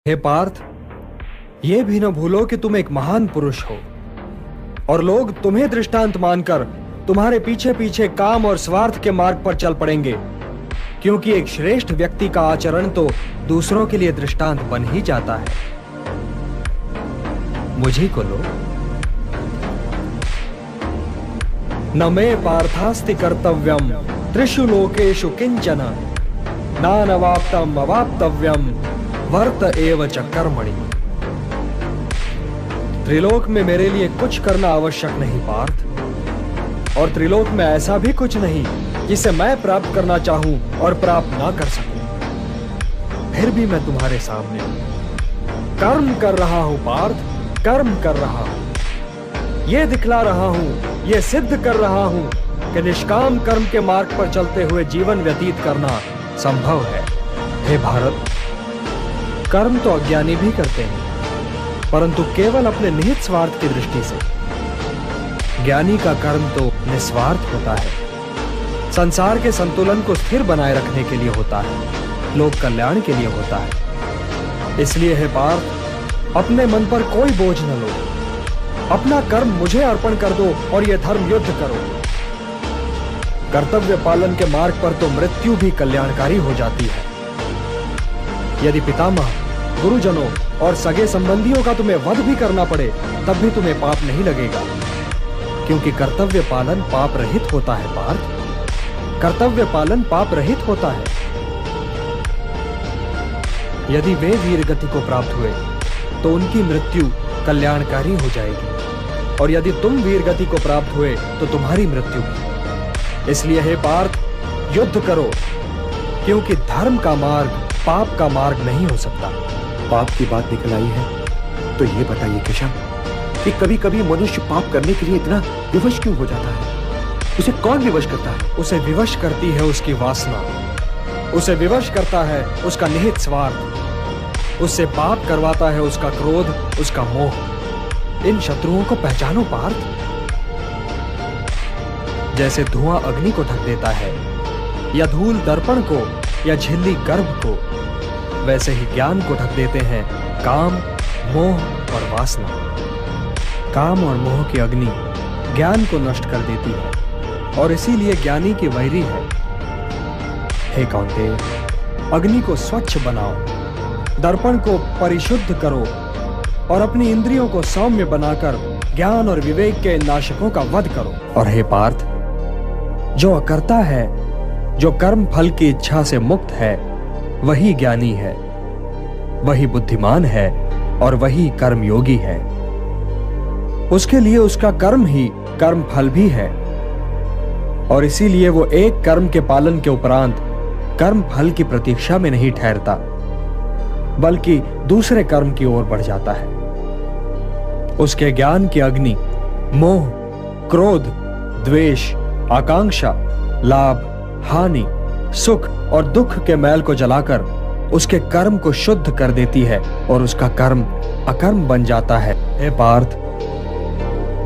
हे पार्थ, ये भी न भूलो कि तुम एक महान पुरुष हो और लोग तुम्हें दृष्टांत मानकर तुम्हारे पीछे पीछे काम और स्वार्थ के मार्ग पर चल पड़ेंगे, क्योंकि एक श्रेष्ठ व्यक्ति का आचरण तो दूसरों के लिए दृष्टांत बन ही जाता है। मुझी को लो। न मे पार्थास्ति कर्तव्यम त्रिषु लोकेषु किंचन नानवाप्तम अवाप्तव्यम वर्त एव च कर्मणि। त्रिलोक में मेरे लिए कुछ करना आवश्यक नहीं पार्थ, और त्रिलोक में ऐसा भी कुछ नहीं जिसे मैं प्राप्त करना चाहूं और प्राप्त ना कर सकूं। फिर भी मैं तुम्हारे सामने कर्म कर रहा हूं पार्थ, कर्म कर रहा हूं। यह दिखला रहा हूं, यह सिद्ध कर रहा हूं कि निष्काम कर्म के मार्ग पर चलते हुए जीवन व्यतीत करना संभव है। हे भारत, कर्म तो अज्ञानी भी करते हैं, परंतु केवल अपने निहित स्वार्थ की दृष्टि से। ज्ञानी का कर्म तो निस्वार्थ होता है, संसार के संतुलन को स्थिर बनाए रखने के लिए होता है, लोक कल्याण के लिए होता है। इसलिए हे पार्थ, अपने मन पर कोई बोझ न लो, अपना कर्म मुझे अर्पण कर दो और यह धर्म युद्ध करो। कर्तव्य पालन के मार्ग पर तो मृत्यु भी कल्याणकारी हो जाती है। यदि पितामह, गुरुजनों और सगे संबंधियों का तुम्हें वध भी करना पड़े, तब भी तुम्हें पाप नहीं लगेगा, क्योंकि कर्तव्य पालन पाप रहित होता है पार्थ। कर्तव्य पालन पाप रहित होता है। यदि वे वीर गति को प्राप्त हुए तो उनकी मृत्यु कल्याणकारी हो जाएगी, और यदि तुम वीर गति को प्राप्त हुए तो तुम्हारी मृत्यु भी। इसलिए हे पार्थ, युद्ध करो, क्योंकि धर्म का मार्ग पाप का मार्ग नहीं हो सकता। पाप की बात निकल आई है तो ये बताइए कृष्ण कि कभी कभी मनुष्य पाप करने के लिए इतना विवश क्यों हो जाता है? उसे कौन विवश करता है? उसे विवश करती है उसकी वासना, उसे विवश करता है उसका निहित स्वार्थ, उससे पाप करवाता है उसका क्रोध, उसका मोह। इन शत्रुओं को पहचानो पार्थ। जैसे धुआं अग्नि को ढक देता है, या धूल दर्पण को, या झिल्ली गर्भ को, वैसे ही ज्ञान को ढक देते हैं काम, मोह और वासना। काम और मोह की अग्नि ज्ञान को नष्ट कर देती है, और इसीलिए ज्ञानी की वैरी है। हे कौन्तेय, अग्नि को स्वच्छ बनाओ, दर्पण को परिशुद्ध करो, और अपनी इंद्रियों को सौम्य बनाकर ज्ञान और विवेक के नाशकों का वध करो। और हे पार्थ, जो अकर्ता है, जो कर्म फल की इच्छा से मुक्त है, वही ज्ञानी है, वही बुद्धिमान है, और वही कर्मयोगी है। उसके लिए उसका कर्म ही कर्म फल भी है, और इसीलिए वो एक कर्म के पालन के उपरांत कर्म फल की प्रतीक्षा में नहीं ठहरता, बल्कि दूसरे कर्म की ओर बढ़ जाता है। उसके ज्ञान की अग्नि मोह, क्रोध, द्वेष, आकांक्षा, लाभ, हानि, सुख और दुख के मैल को जलाकर उसके कर्म को शुद्ध कर देती है, और उसका कर्म अकर्म बन जाता है। हे पार्थ,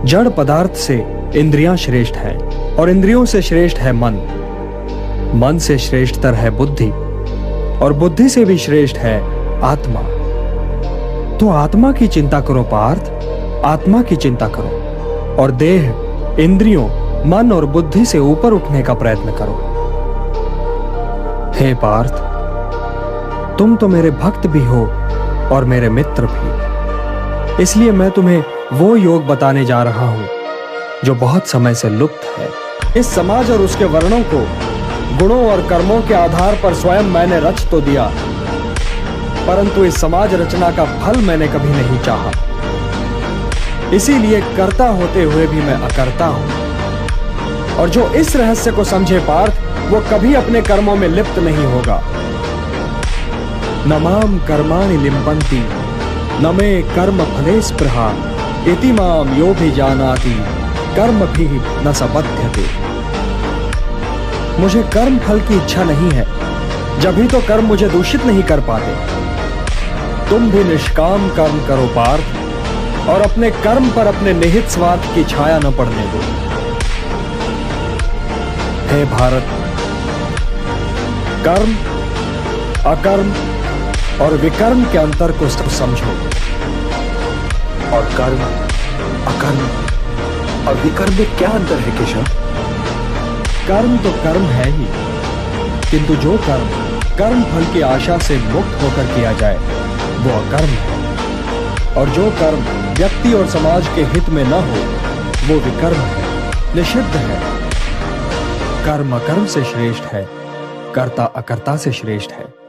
जड़ पदार्थ से इंद्रियां श्रेष्ठ हैं, और इंद्रियों से श्रेष्ठ है मन, मन से श्रेष्ठतर है बुद्धि, और बुद्धि से भी श्रेष्ठ है आत्मा। तो आत्मा की चिंता करो पार्थ, आत्मा की चिंता करो, और देह, इंद्रियों, मन और बुद्धि से ऊपर उठने का प्रयत्न करो। हे पार्थ, तुम तो मेरे भक्त भी हो और मेरे मित्र भी, इसलिए मैं तुम्हें वो योग बताने जा रहा हूं जो बहुत समय से लुप्त है। इस समाज और उसके वर्णों को गुणों और कर्मों के आधार पर स्वयं मैंने रच तो दिया, परंतु इस समाज रचना का फल मैंने कभी नहीं चाहा। इसीलिए कर्ता होते हुए भी मैं अकर्ता हूं, और जो इस रहस्य को समझे पार्थ, वो कभी अपने कर्मों में लिप्त नहीं होगा। न माम कर्माणि लिम्पन्ति न मे कर्म फले स्पृहा इति माम यो भी जानाति कर्म भी न स बध्यते। मुझे कर्म फल की इच्छा नहीं है, जब ही तो कर्म मुझे दूषित नहीं कर पाते। तुम भी निष्काम कर्म करो पार्थ, और अपने कर्म पर अपने निहित स्वार्थ की छाया न पड़ने दो। हे भारत, कर्म, अकर्म, और विकर्म के अंतर को समझो। और कर्म, अकर्म और विकर्म में क्या अंतर है केशव? कर्म तो कर्म है ही, किंतु जो कर्म कर्म फल की आशा से मुक्त होकर किया जाए वो अकर्म है, और जो कर्म व्यक्ति और समाज के हित में न हो वो विकर्म है, निषिद्ध है। कर्म अकर्म से श्रेष्ठ है, कर्ता अकर्ता से श्रेष्ठ है।